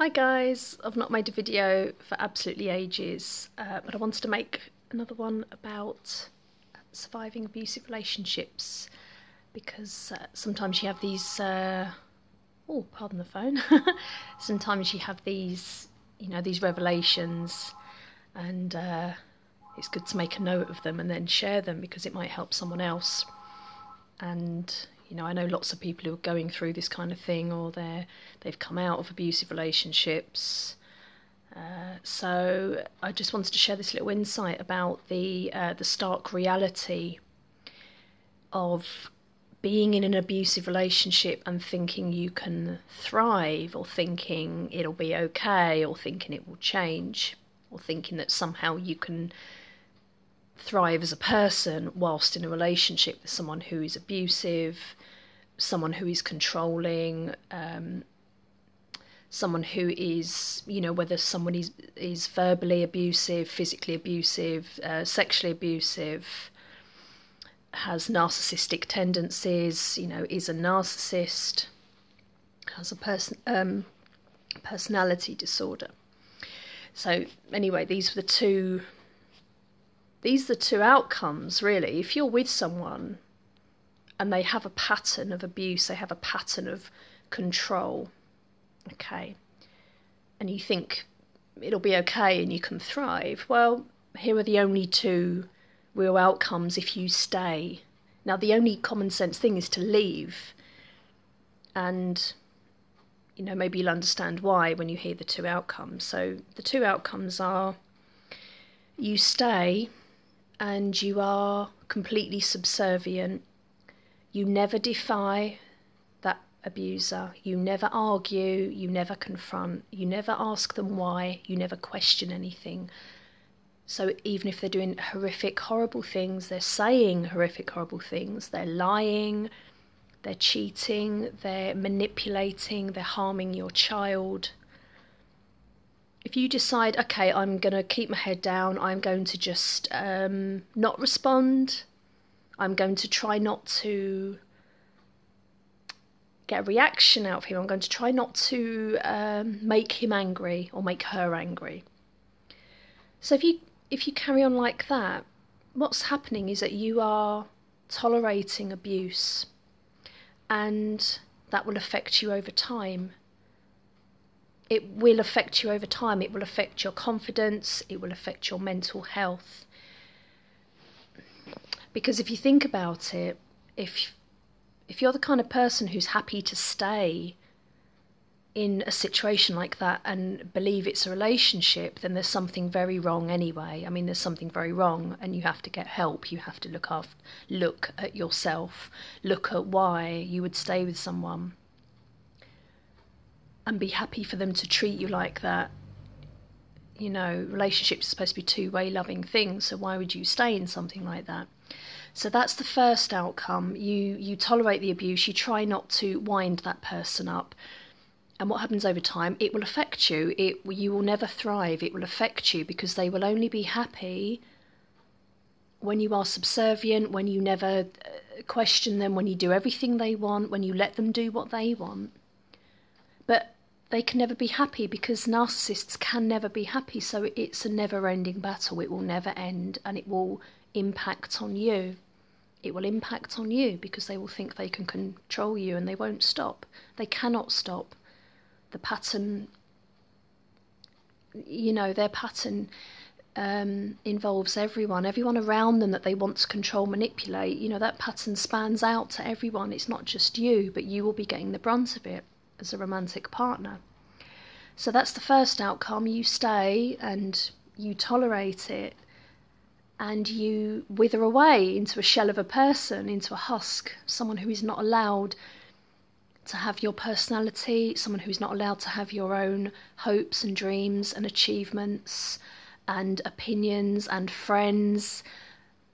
Hi guys, I've not made a video for absolutely ages, but I wanted to make another one about surviving abusive relationships because sometimes you have these, oh pardon the phone, sometimes you have these, these revelations, and it's good to make a note of them and then share them because it might help someone else. And I know lots of people who are going through this kind of thing, or they've come out of abusive relationships. So I just wanted to share this little insight about the stark reality of being in an abusive relationship and thinking you can thrive, or thinking it'll be okay, or thinking it will change, or thinking that somehow you can thrive as a person whilst in a relationship with someone who is abusive, someone who is controlling, someone who is, whether someone is verbally abusive, physically abusive, sexually abusive, has narcissistic tendencies, is a narcissist, has a personality disorder. So anyway, these are the two outcomes, really. If you're with someone and they have a pattern of abuse, they have a pattern of control, okay, and you think it'll be okay and you can thrive, well, here are the only two real outcomes if you stay. Now, the only common sense thing is to leave, and maybe you'll understand why when you hear the two outcomes. So the two outcomes are: you stay and you are completely subservient. You never defy that abuser. You never argue. You never confront. You never ask them why. You never question anything. So even if they're doing horrific, horrible things, they're saying horrific, horrible things, they're lying, they're cheating, they're manipulating, they're harming your child, if you decide, okay, I'm going to keep my head down, I'm going to just not respond, I'm going to try not to get a reaction out of him, I'm going to try not to make him angry or make her angry. So if you carry on like that, what's happening is that you are tolerating abuse, and that will affect you over time. It will affect you over time. It will affect your confidence. It will affect your mental health. Because if you think about it, if you're the kind of person who's happy to stay in a situation like that and believe it's a relationship, then there's something very wrong anyway. I mean, there's something very wrong, and you have to get help. You have to look at yourself, look at why you would stay with someone and be happy for them to treat you like that. Relationships are supposed to be two-way loving things, so why would you stay in something like that? So that's the first outcome. You tolerate the abuse, you try not to wind that person up, and what happens over time, it will affect you. You will never thrive. It will affect you, because they will only be happy when you are subservient, when you never question them, when you do everything they want, when you let them do what they want. But they can never be happy, because narcissists can never be happy. So it's a never-ending battle. It will never end, and it will impact on you. It will impact on you because they will think they can control you, and they won't stop. They cannot stop. The pattern, their pattern involves everyone around them that they want to control, manipulate. That pattern spans out to everyone. It's not just you, but you will be getting the brunt of it as a romantic partner. So that's the first outcome. You stay and you tolerate it, and you wither away into a shell of a person, into a husk, someone who is not allowed to have your personality, someone who's not allowed to have your own hopes and dreams and achievements and opinions and friends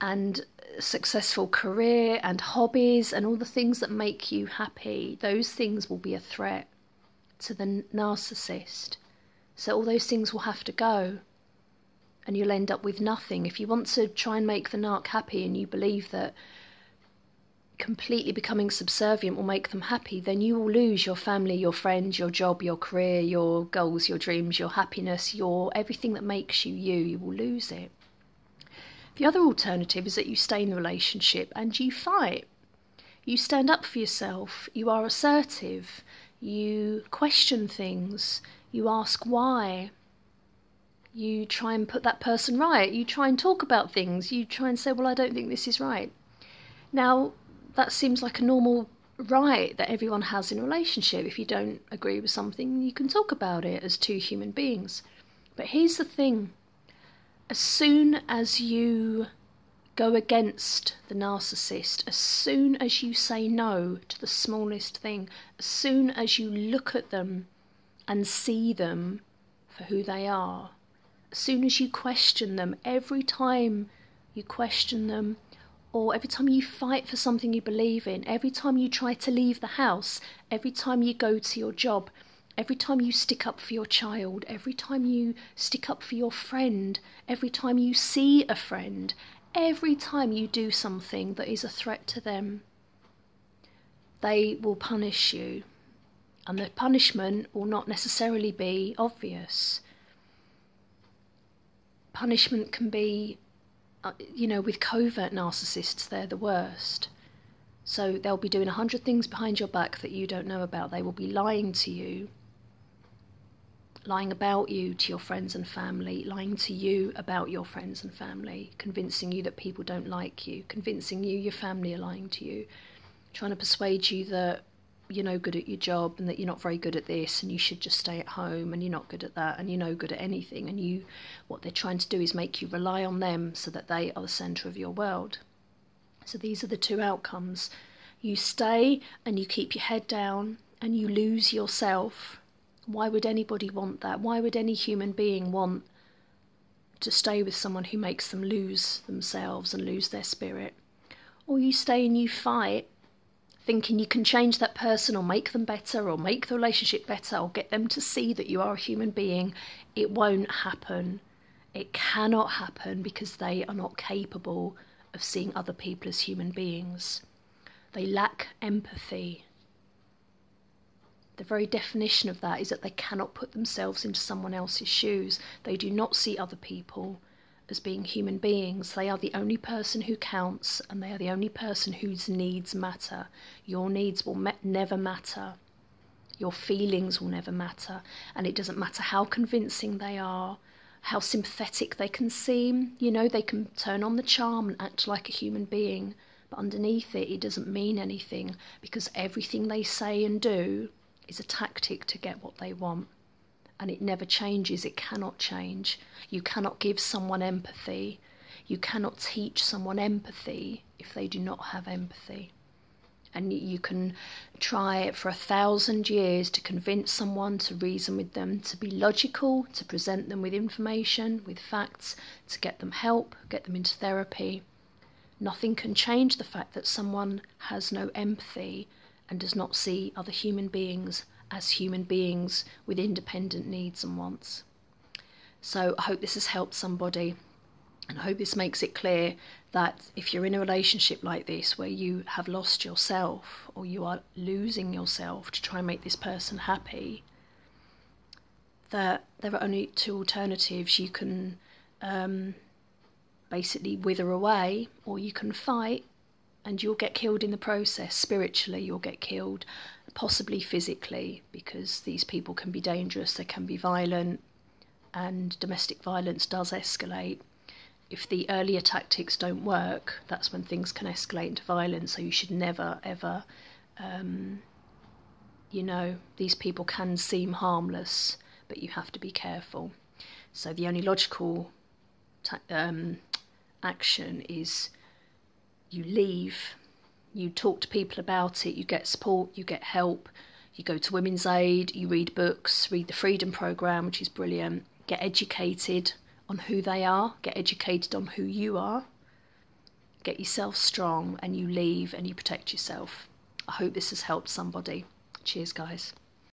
and successful career and hobbies and all the things that make you happy. Those things will be a threat to the narcissist. So all those things will have to go, and you'll end up with nothing. If you want to try and make the narc happy, and you believe that completely becoming subservient will make them happy, then you will lose your family, your friends, your job, your career, your goals, your dreams, your happiness, your everything that makes you you. You will lose it. The other alternative is that you stay in the relationship and you fight. You stand up for yourself. You are assertive. You question things. You ask why. You try and put that person right. You try and talk about things. You try and say, well, I don't think this is right. Now, that seems like a normal right that everyone has in a relationship. If you don't agree with something, you can talk about it as two human beings. But here's the thing. As soon as you go against the narcissist, as soon as you say no to the smallest thing, as soon as you look at them and see them for who they are, as soon as you question them, every time you question them, or every time you fight for something you believe in, every time you try to leave the house, every time you go to your job, every time you stick up for your child, every time you stick up for your friend, every time you see a friend, every time you do something that is a threat to them, they will punish you. And the punishment will not necessarily be obvious. Punishment can be, with covert narcissists, they're the worst. So they'll be doing 100 things behind your back that you don't know about. They will be lying to you, lying about you to your friends and family, lying to you about your friends and family, convincing you that people don't like you, convincing you your family are lying to you, trying to persuade you that you're no good at your job and that you're not very good at this and you should just stay at home and you're not good at that and you're no good at anything, and what they're trying to do is make you rely on them so that they are the centre of your world. So these are the two outcomes. You stay and you keep your head down and you lose yourself. Why would anybody want that? Why would any human being want to stay with someone who makes them lose themselves and lose their spirit? Or you stay and you fight, thinking you can change that person or make them better or make the relationship better or get them to see that you are a human being. It won't happen. It cannot happen because they are not capable of seeing other people as human beings. They lack empathy. The very definition of that is that they cannot put themselves into someone else's shoes. They do not see other people as being human beings. They are the only person who counts, and they are the only person whose needs matter. Your needs will never matter. Your feelings will never matter. And it doesn't matter how convincing they are, how sympathetic they can seem. They can turn on the charm and act like a human being. But underneath it, it doesn't mean anything, because everything they say and do is a tactic to get what they want. And it never changes. It cannot change. You cannot give someone empathy. You cannot teach someone empathy if they do not have empathy. And you can try for 1,000 years to convince someone, to reason with them, to be logical, to present them with information, with facts, to get them help, get them into therapy. Nothing can change the fact that someone has no empathy and does not see other human beings as human beings with independent needs and wants. So I hope this has helped somebody, and I hope this makes it clear that if you're in a relationship like this where you have lost yourself or you are losing yourself to try and make this person happy, that there are only two alternatives. You can basically wither away, or you can fight, and you'll get killed in the process. Spiritually, you'll get killed, possibly physically, because these people can be dangerous, they can be violent, and domestic violence does escalate. If the earlier tactics don't work, that's when things can escalate into violence. So you should never, ever, these people can seem harmless, but you have to be careful. So the only logical action is you leave, you talk to people about it, you get support, you get help, you go to Women's Aid, you read books, read the Freedom Programme, which is brilliant, get educated on who they are, get educated on who you are, get yourself strong, and you leave and you protect yourself. I hope this has helped somebody. Cheers, guys.